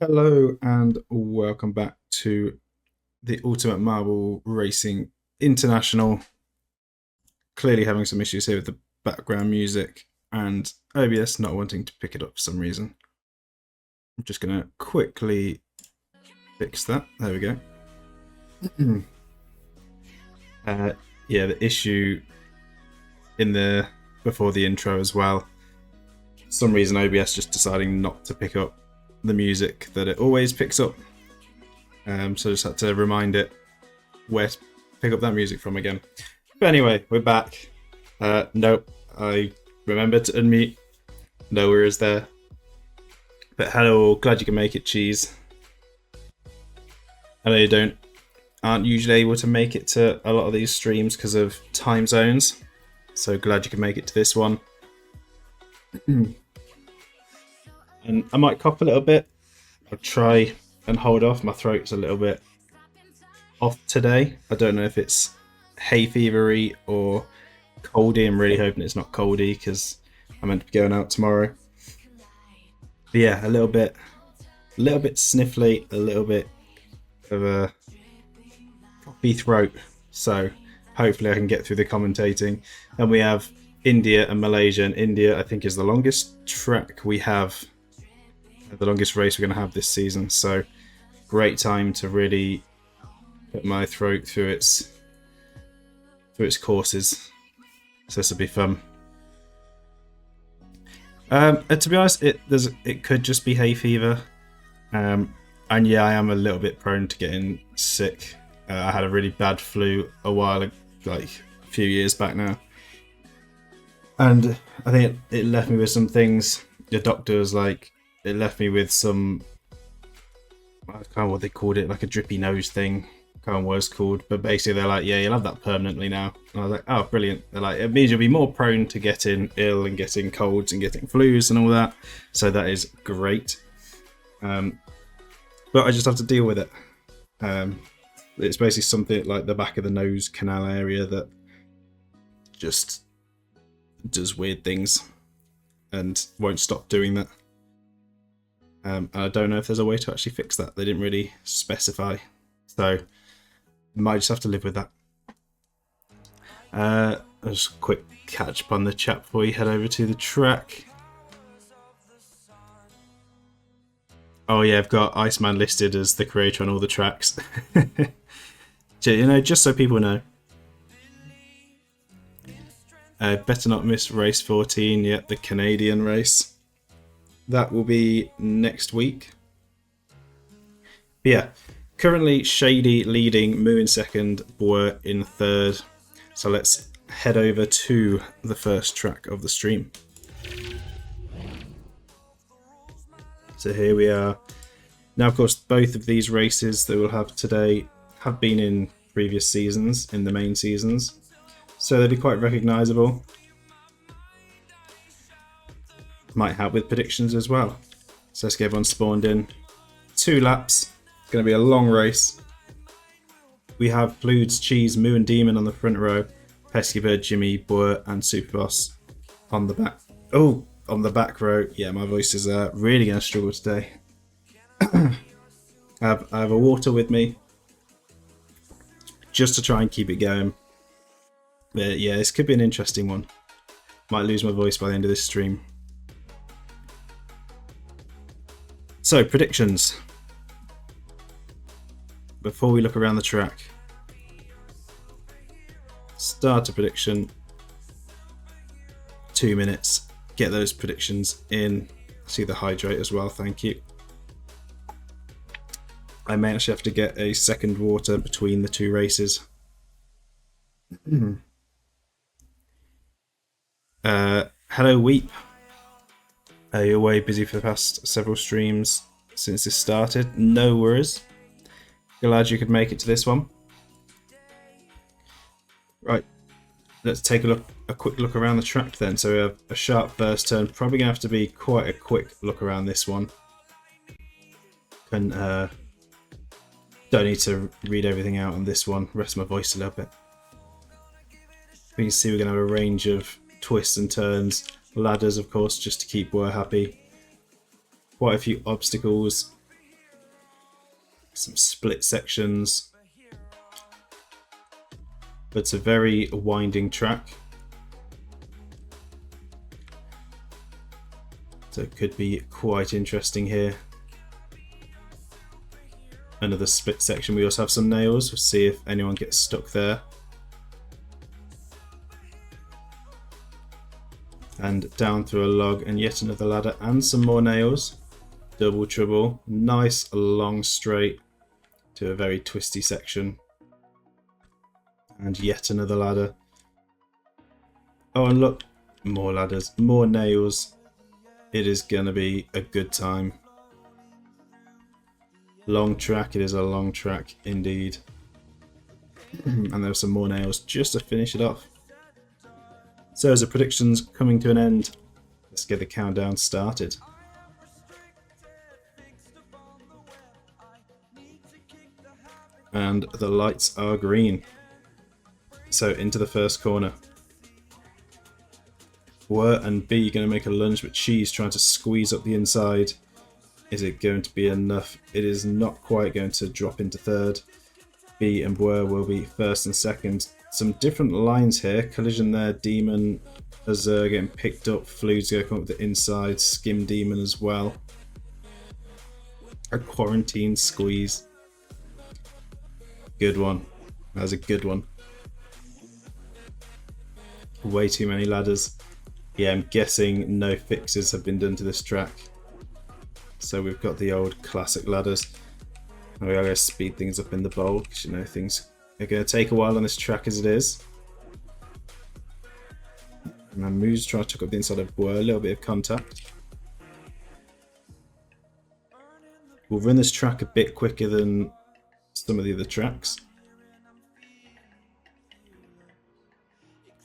Hello and welcome back to the Ultimate Marble Racing International. Clearly having some issues here with the background music and OBS not wanting to pick it up for some reason. I'm just going to quickly fix that. There we go. Yeah, the issue in the before the intro as well. For some reason OBS just deciding not to pick up the music that it always picks up. So I just had to remind it where to pick up that music from again. But anyway, we're back. Nope, I remembered to unmute. No worries there. But hello, glad you can make it, Cheese. I know you aren't usually able to make it to a lot of these streams because of time zones. So glad you can make it to this one. And I might cough a little bit. I'll try and hold off. My throat's a little bit off today. I don't know if it's hay fevery or coldy. I'm really hoping it's not coldy because I'm meant to be going out tomorrow. But yeah, a little bit sniffly, a little bit of a coffee throat. So hopefully I can get through the commentating. And we have India and Malaysia. And India, I think, is the longest track we have, the longest race we're going to have this season. So great time to really put my throat through its courses. So this will be fun. To be honest, it could just be hay fever, and yeah, I am a little bit prone to getting sick. I had a really bad flu a few years back now, and I think it left me with some things. The doctor was like, it left me with some, I can't remember what they called it, like a drippy nose thing. Can't remember what it's called, but basically they're like, yeah, you'll have that permanently now. And I was like, oh, brilliant. They're like, it means you'll be more prone to getting ill and getting colds and getting flus and all that. So that is great. But I just have to deal with it. It's basically something like the back of the nose canal area that just does weird things and won't stop doing that. I don't know if there's a way to actually fix that. They didn't really specify. So might just have to live with that. Just a quick catch up on the chat before we head over to the track. Oh yeah, I've got Iceman listed as the creator on all the tracks. Just so people know. Better not miss race 14 yet, the Canadian race. That will be next week. But yeah. Currently, Shady leading, Moo in second, Boer in third. So let's head over to the first track of the stream. So here we are. Now, of course, both of these races that we'll have today have been in previous seasons, in the main seasons. So they'll be quite recognisable. Might help with predictions as well. So let's get everyone spawned in. 2 laps. Going to be a long race. We have Pludes, Cheese, Moo and Demon on the front row, Pesky Bird, Jimmy, Boer and Superboss on the back. Oh, on the back row. Yeah, my voice is really going to struggle today. I have a water with me just to try and keep it going. But yeah, this could be an interesting one. Might lose my voice by the end of this stream. So, predictions. Before we look around the track. Start a prediction. 2 minutes. Get those predictions in. See the hydrate as well, thank you. I may actually have to get a second water between the 2 races. Hello Weep. Are you away busy for the past several streams since this started? No worries. Glad you could make it to this one. Right, let's take a quick look around the track then. So we have a sharp first turn. Probably gonna have to be quite a quick look around this one. And don't need to read everything out on this one. Rest my voice a little bit. We can see we're gonna have a range of twists and turns. Ladders, of course, just to keep Boer happy. Quite a few obstacles. some split sections. But it's a very winding track. So it could be quite interesting here. Another split section. We also have some nails. We'll see if anyone gets stuck there. And down through a log and yet another ladder and some more nails. Double trouble. Nice long straight to a very twisty section. And yet another ladder. Oh, and look, more ladders, more nails. It is gonna be a good time. Long track, it is a long track indeed. And there's some more nails just to finish it off. So as the predictions coming to an end, let's get the countdown started. And the lights are green. So into the first corner. Were and B going to make a lunge, but Cheese trying to squeeze up the inside. Is it going to be enough? It is not quite going to drop into third. B and Were will be first and second. Some different lines here. Collision there, Demon, Azure getting picked up. Fluid's going to come up the inside. Skim Demon as well. A quarantine squeeze. Good one. That was a good one. Way too many ladders. Yeah, I'm guessing no fixes have been done to this track. So we've got the old classic ladders. And we are going to speed things up in the bowl because you know things are going to take a while on this track as it is. And my moves trying to tuck up the inside of Boer, a little bit of contact. We'll run this track a bit quicker than some of the other tracks.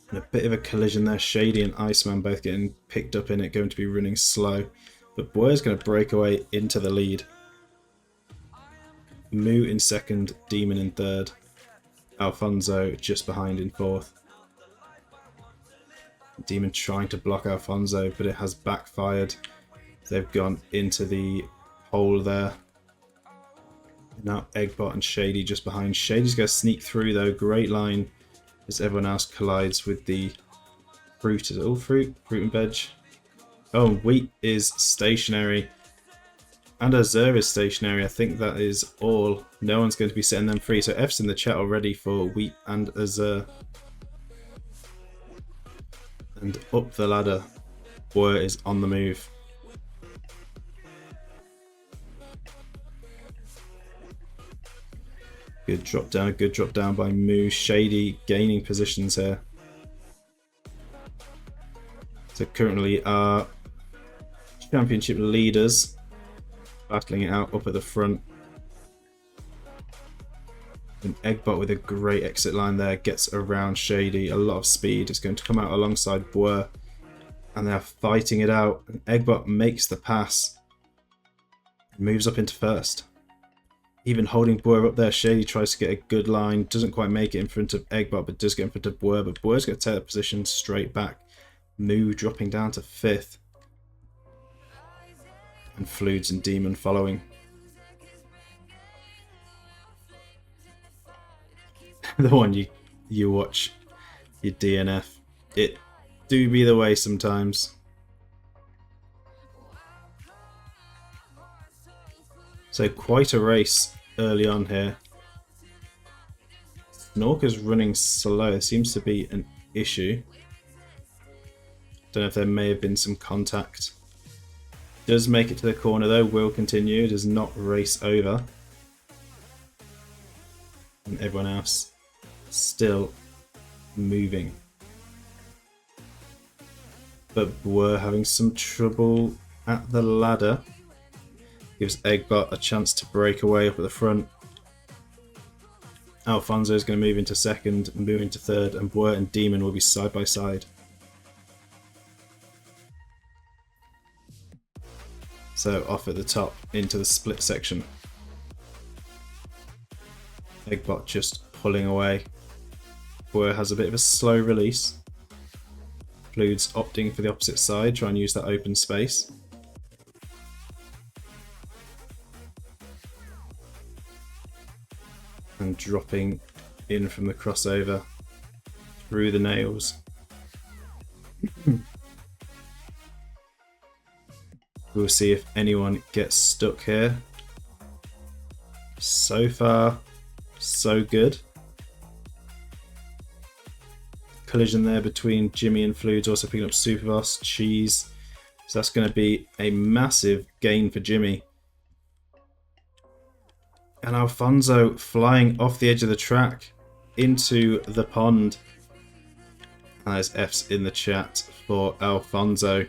And a bit of a collision there. Shady and Iceman both getting picked up in it, going to be running slow. But Boer's going to break away into the lead. Moo in second, Demon in third. Alfonso just behind in fourth. Demon trying to block Alfonso, but it has backfired. They've gone into the hole there. Now Eggbot and Shady just behind. Shady's going to sneak through though. Great line as everyone else collides with the fruit. Is it all fruit? Fruit and veg? Oh, Wheat is stationary. And Azure is stationary. I think that is all. No one's going to be setting them free. So F's in the chat already for Wheat and Azure. And up the ladder. Boer is on the move. Good drop down by Moo. Shady gaining positions here. So currently our championship leaders battling it out up at the front. And Eggbot with a great exit line there gets around Shady. A lot of speed. It's going to come out alongside Boer. And they're fighting it out. And Eggbot makes the pass. Moves up into first. Even holding Boer up there, Shady tries to get a good line. Doesn't quite make it in front of Eggbot, but does get in front of Boer. But Boer's going to take the position straight back. Moo dropping down to fifth. And Fluids and Demon following. The one you watch, your DNF. It do be the way sometimes. So quite a race early on here. Snorker's running slow. There seems to be an issue. Don't know if there may have been some contact. Does make it to the corner though. Will continue. Does not race over. And everyone else still moving. But we're having some trouble at the ladder. Gives Eggbot a chance to break away up at the front. Alfonso is going to move into second, move into third, and Boer and Demon will be side by side. So off at the top into the split section. Eggbot just pulling away. Boer has a bit of a slow release. Fluid's opting for the opposite side, try and use that open space. and dropping in from the crossover through the nails. We'll see if anyone gets stuck here. So far, so good. Collision there between Jimmy and Fluids, also picking up Superboss, Cheese. So that's going to be a massive gain for Jimmy. And Alfonso flying off the edge of the track into the pond. There's F's in the chat for Alfonso.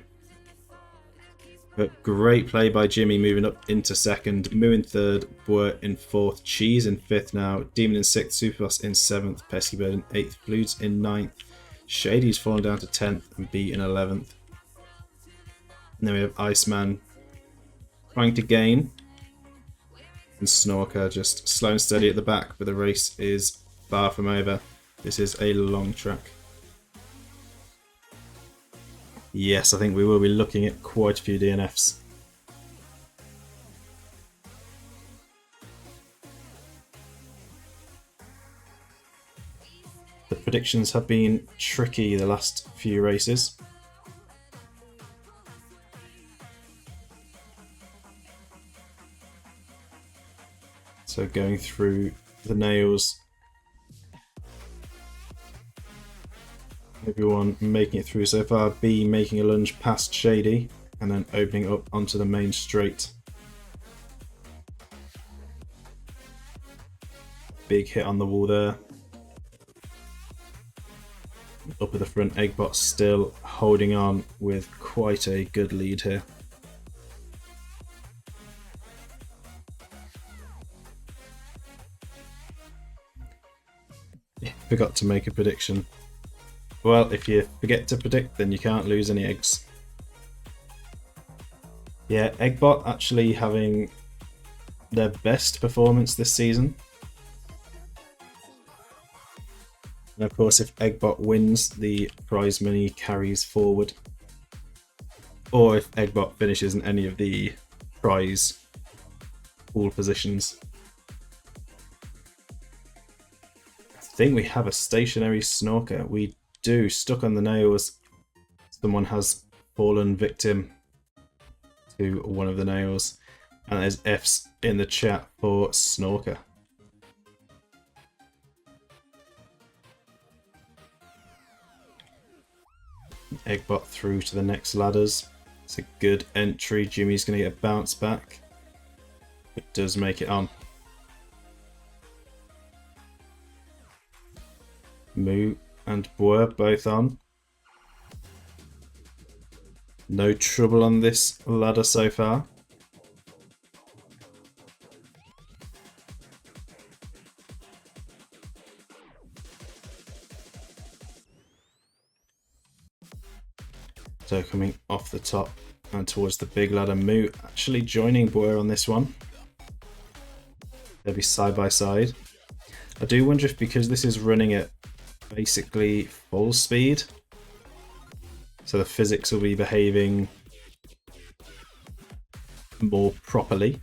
But great play by Jimmy, moving up into second. Moo in third, Boer in fourth, Cheese in fifth now, Demon in sixth, Superboss in seventh, Pesky Bird in eighth, Fluids in ninth, Shady's fallen down to 10th and B in 11th. And then we have Iceman trying to gain. And Snorker just slow and steady at the back, but the race is far from over. This is a long track. Yes, I think we will be looking at quite a few DNFs. The predictions have been tricky the last few races. So going through the nails, everyone making it through so far. B making a lunge past Shady and then opening up onto the main straight. Big hit on the wall there. Up at the front, Eggbot still holding on with quite a good lead here. Forgot to make a prediction. Well, if you forget to predict, then you can't lose any eggs. Yeah, Eggbot actually having their best performance this season. And of course, if Eggbot wins, the prize money carries forward. Or if Eggbot finishes in any of the prize pool positions. I think we have a stationary Snorker. We do. Stuck on the nails. Someone has fallen victim to one of the nails. And there's F's in the chat for Snorker. Eggbot through to the next ladders. It's a good entry. Jimmy's going to get a bounce back. It does make it on. Moo and Boer both on. No trouble on this ladder so far. So coming off the top and towards the big ladder, Moo actually joining Boer on this one. They'll be side by side. I do wonder if because this is running at basically full speed, so the physics will be behaving more properly.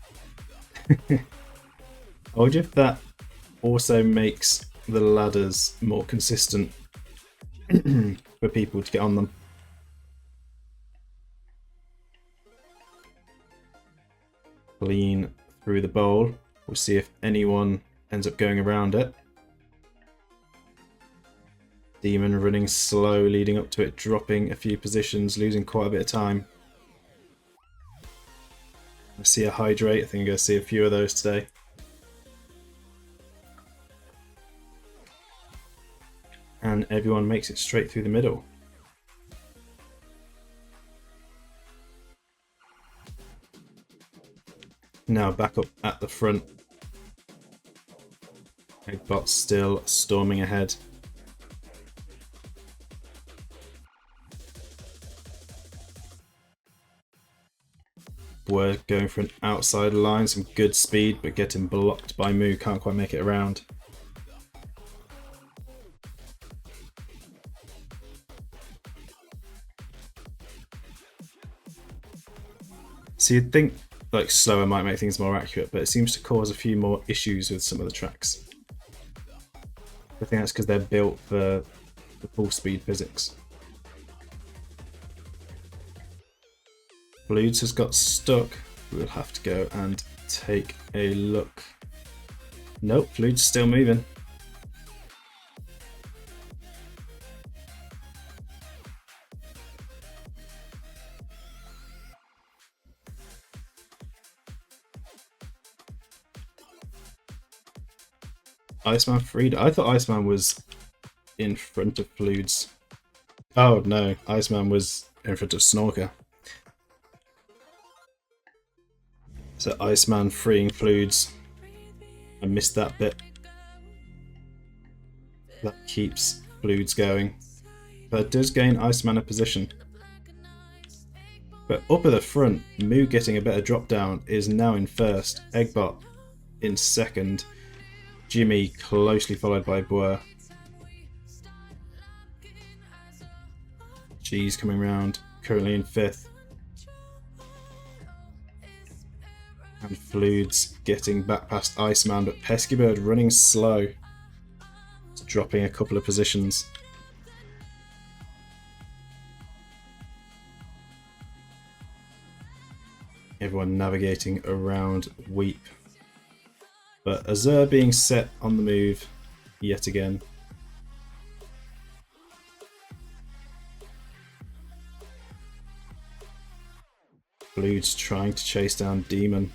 I wonder if that also makes the ladders more consistent for people to get on them. Clean through the bowl. We'll see if anyone ends up going around it. Demon running slow, leading up to it, dropping a few positions, losing quite a bit of time. I see a Hydrate. I think I'm going to see a few of those today. And everyone makes it straight through the middle. Now back up at the front. Eggbot still storming ahead. We're going for an outside line, some good speed, but getting blocked by Moo, can't quite make it around. So you'd think like slower might make things more accurate, but it seems to cause a few more issues with some of the tracks. I think that's because they're built for the full speed physics. Fluids has got stuck. We'll have to go and take a look. Nope, Fluids still moving. Iceman freed. I thought Iceman was in front of Fluids. Oh no, Iceman was in front of Snorker. So Iceman freeing Fluids. I missed that bit. That keeps Fluids going. But it does gain Iceman a position. But up at the front, Moo getting a better drop down is now in first. Eggbot in second. Jimmy closely followed by Boer. Cheese coming round, currently in fifth. And Fluids getting back past Iceman, but Pesky Bird running slow. It's dropping a couple of positions. Everyone navigating around Weep. But Azur being set on the move yet again. Fluids trying to chase down Demon.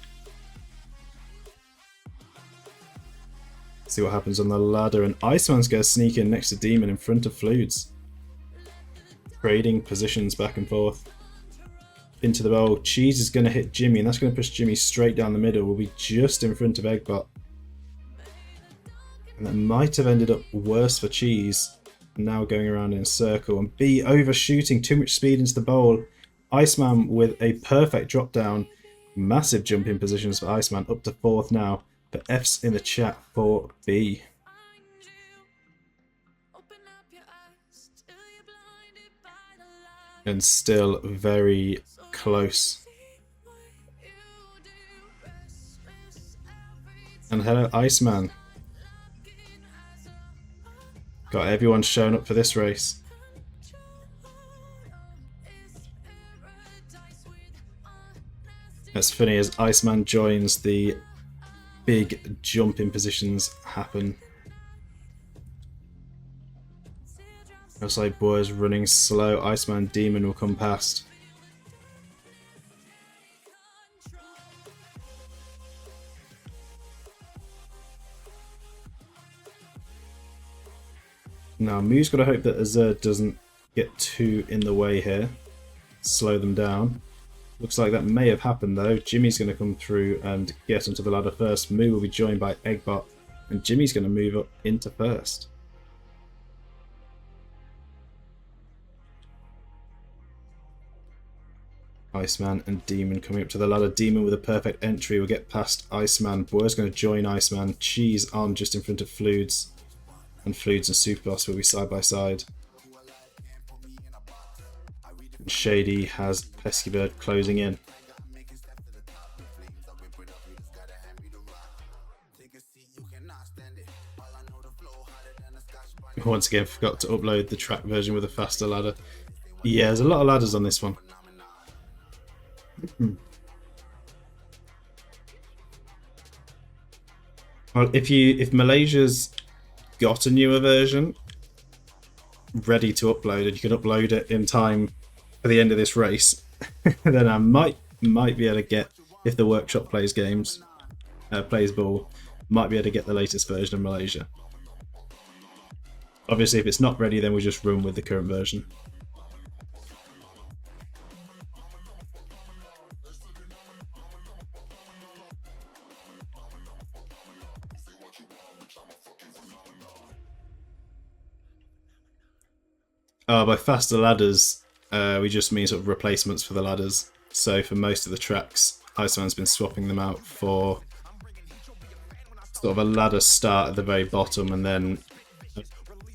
See what happens on the ladder, and Iceman's going to sneak in next to Demon in front of Fluids. Trading positions back and forth. Into the bowl. Cheese is going to hit Jimmy, and that's going to push Jimmy straight down the middle. We'll be just in front of Eggbot. And that might have ended up worse for Cheese. Now going around in a circle. And B overshooting too much speed into the bowl. Iceman with a perfect drop down. Massive jump in positions for Iceman. Up to fourth now. But F's in the chat for B. And still very close. And hello Iceman. Got everyone showing up for this race. It's funny as Iceman joins, the big jump in positions happen. Looks like Boer's running slow. Iceman Demon will come past. Now Moo's got to hope that Azur doesn't get too in the way here. Slow them down. Looks like that may have happened though. Jimmy's going to come through and get onto the ladder first. Moo will be joined by Eggbot, and Jimmy's going to move up into first. Iceman and Demon coming up to the ladder. Demon with a perfect entry will get past Iceman. Boer's going to join Iceman. Cheese on just in front of Fluids. And Fluids and Superboss will be side by side. And Shady has Pesky Bird closing in. Once again, forgot to upload the track version with a faster ladder. Yeah, there's a lot of ladders on this one. Well, if Malaysia's got a newer version ready to upload and you can upload it in time for the end of this race, then I might be able to get, if the workshop plays games, plays ball, might be able to get the latest version of Malaysia. Obviously, if it's not ready, then we'll just run with the current version. By faster ladders, we just mean sort of replacements for the ladders. So for most of the tracks, Iceman's been swapping them out for sort of a ladder start at the very bottom and then a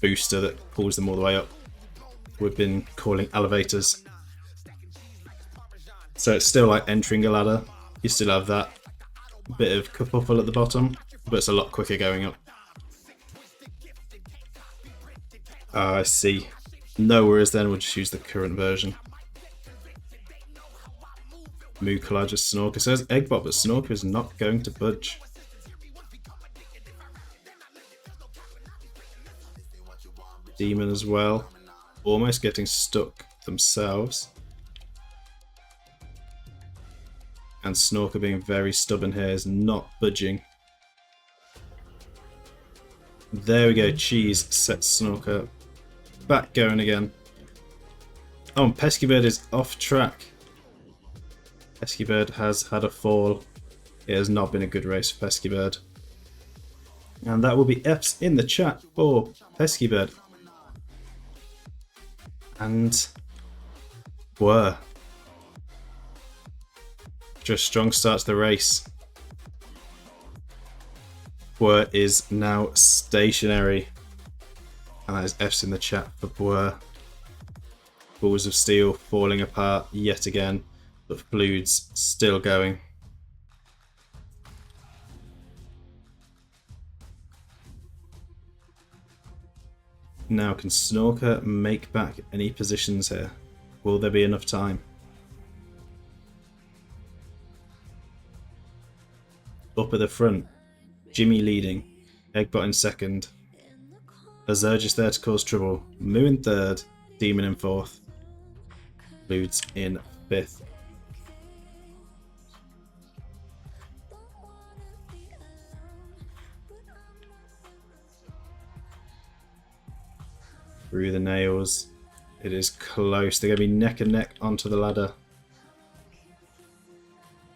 booster that pulls them all the way up. We've been calling elevators. So it's still like entering a ladder. You still have that bit of kerfuffle at the bottom, but it's a lot quicker going up. I see. No worries then, we'll just use the current version. Moo collages Snorker. Says Eggbot, but Snorker is not going to budge. Demon as well. Almost getting stuck themselves. And Snorker being very stubborn here is not budging. There we go, Cheese sets Snorker back going again. Oh, and Pesky Bird is off track. Pesky Bird has had a fall. It has not been a good race for Pesky Bird. And that will be F's in the chat for Pesky Bird. And Whir. Just strong start to the race. Whir is now stationary. And that is F's in the chat for Whir. Balls of Steel falling apart yet again, but Fluid's still going. Now, can Snorker make back any positions here? Will there be enough time? Up at the front, Jimmy leading, Eggbot in second. Azurgis there to cause trouble. Moo in third, Demon in fourth. Fluid's in fifth. Through the nails. It is close. They're going to be neck and neck onto the ladder.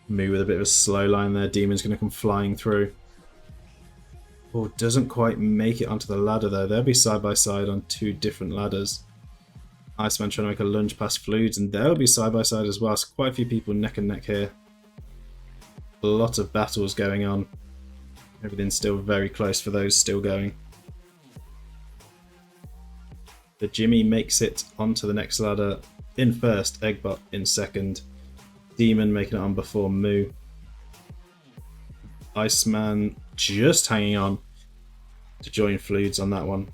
Moo with a bit of a slow line there. Demon's going to come flying through. Oh, doesn't quite make it onto the ladder though. They'll be side by side on two different ladders. Iceman trying to make a lunge past Fluids, and they'll be side by side as well. So quite a few people neck and neck here. A lot of battles going on. Everything's still very close for those still going. The Jimmy makes it onto the next ladder in first, Eggbot in second, Demon making it on before Moo. Iceman just hanging on to join Fluids on that one.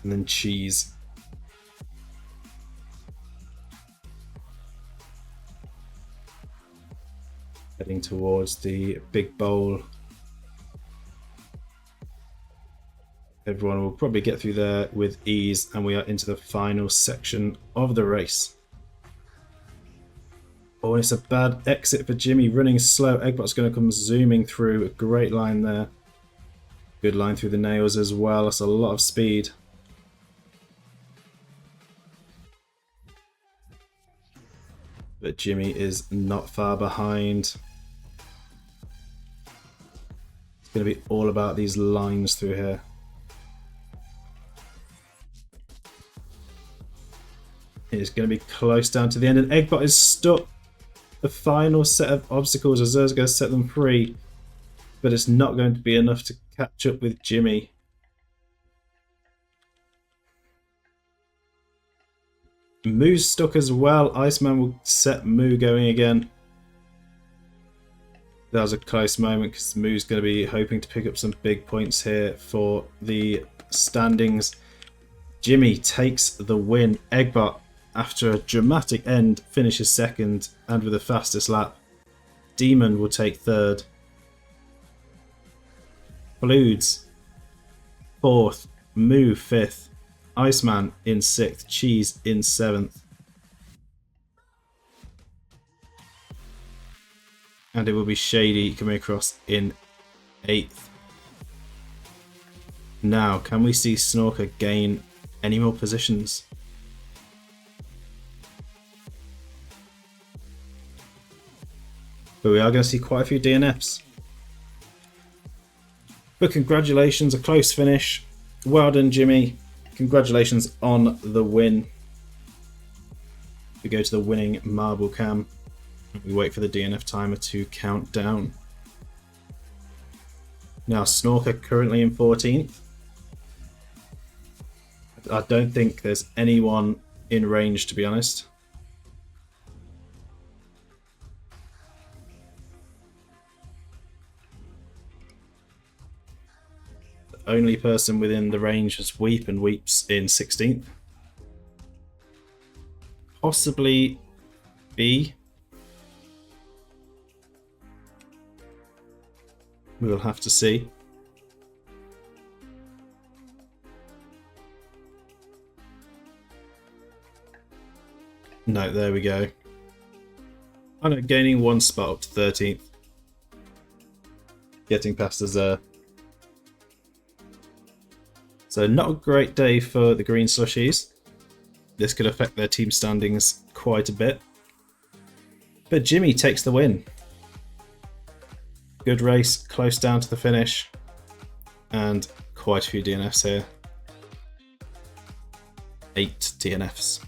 And then Cheese. Heading towards the big bowl. Everyone will probably get through there with ease, and we are into the final section of the race. Oh, it's a bad exit for Jimmy, running slow. Eggbot's going to come zooming through. A great line there. Good line through the nails as well. That's a lot of speed. But Jimmy is not far behind. It's going to be all about these lines through here. It is going to be close down to the end, and Eggbot is stuck. The final set of obstacles, Azur's going to set them free, but it's not going to be enough to catch up with Jimmy. Moo's stuck as well. Iceman will set Moo going again. That was a close moment because Moo's going to be hoping to pick up some big points here for the standings. Jimmy takes the win. Eggbot, after a dramatic end, finishes second and with the fastest lap. Demon will take third. Fluids fourth. Moo fifth. Iceman in sixth. Cheese in seventh. And it will be Shady coming across in eighth. Now, can we see Snorker gain any more positions? But we are going to see quite a few DNFs. But congratulations, a close finish. Well done, Jimmy. Congratulations on the win. We go to the winning marble cam. We wait for the DNF timer to count down. Now, Snorker currently in 14th. I don't think there's anyone in range, to be honest. only person within the range was Weep, and Weep's in 16th. Possibly B. We will have to see. No, there we go. I'm gaining 1 spot up to 13th. Getting past Azure. So not a great day for the green slushies. This could affect their team standings quite a bit. But Jimmy takes the win. Good race, close down to the finish. And quite a few DNFs here. 8 DNFs.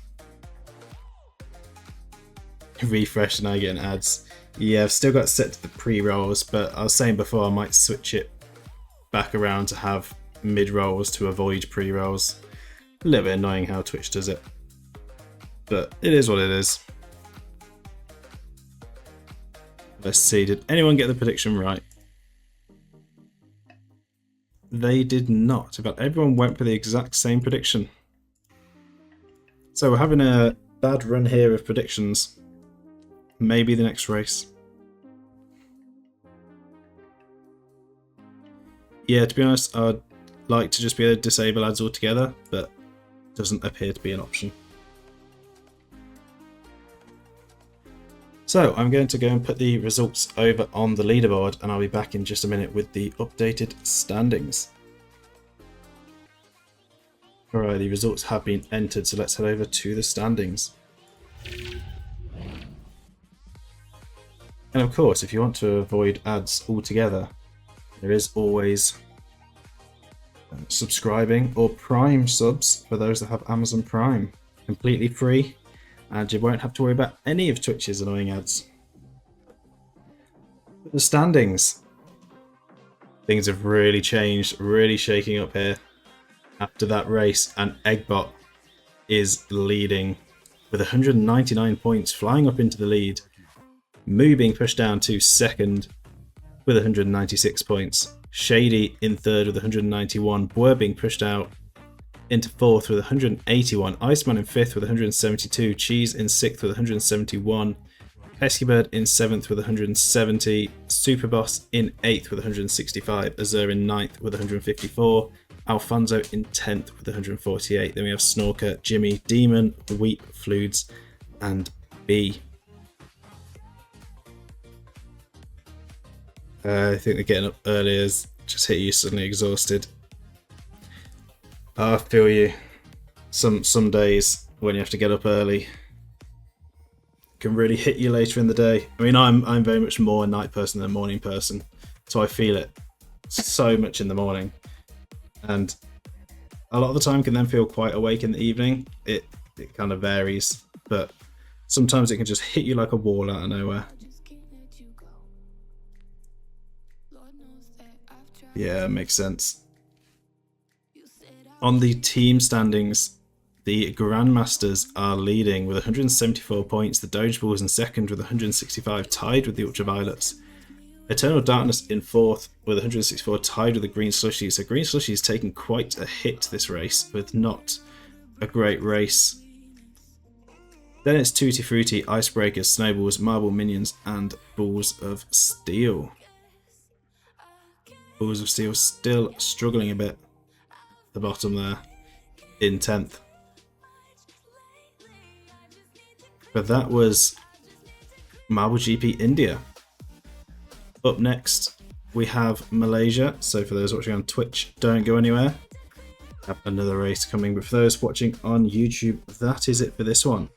Refresh and I get ads. Yeah, I've still got it set to the pre-rolls, but I was saying before I might switch it back around to have mid-rolls to avoid pre-rolls. A little bit annoying how Twitch does it, but it is what it is. Let's see, did anyone get the prediction right? They did not, but everyone went for the exact same prediction. So we're having a bad run here of predictions. Maybe the next race. Yeah, to be honest, I'd like to just be able to disable ads altogether, but it doesn't appear to be an option. So I'm going to go and put the results over on the leaderboard, and I'll be back in just a minute with the updated standings. Alright, the results have been entered, so let's head over to the standings. And of course, if you want to avoid ads altogether, there is always subscribing or Prime subs for those that have Amazon Prime. Completely free, and you won't have to worry about any of Twitch's annoying ads. But the standings. Things have really changed, really shaking up here after that race, and Eggbot is leading with 199 points, flying up into the lead. Moo being pushed down to second with 196 points. Shady in third with 191. Bwer being pushed out into fourth with 181. Iceman in fifth with 172. Cheese in sixth with 171. Peskybird in seventh with 170. Superboss in eighth with 165. Azure in ninth with 154. Alfonso in 10th with 148. Then we have Snorker, Jimmy, Demon, Weep, Fludes, and B. I think they're getting up early has just hit you suddenly exhausted. I feel you. Some days when you have to get up early can really hit you later in the day. I mean, I'm very much more a night person than a morning person, so I feel it so much in the morning, and a lot of the time can then feel quite awake in the evening. It kind of varies, but sometimes it can just hit you like a wall out of nowhere. Yeah, makes sense. On the team standings, the Grandmasters are leading with 174 points. The Dogeballs in second with 165, tied with the Ultraviolets. Eternal Darkness in fourth with 164, tied with the Green Slushies. So Green Slushies taking quite a hit this race, with not a great race. Then it's Tutti Frutti, Icebreakers, Snowballs, Marble Minions, and Balls of Steel. Balls of Steel still struggling a bit at the bottom there in 10th. But that was Marble GP India. Up next we have Malaysia, so for those watching on Twitch, don't go anywhere. Have another race coming, but for those watching on YouTube, that is it for this one.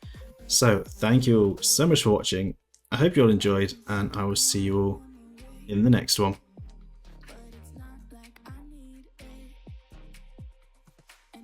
So thank you all so much for watching. I hope you all enjoyed, and I will see you all in the next one.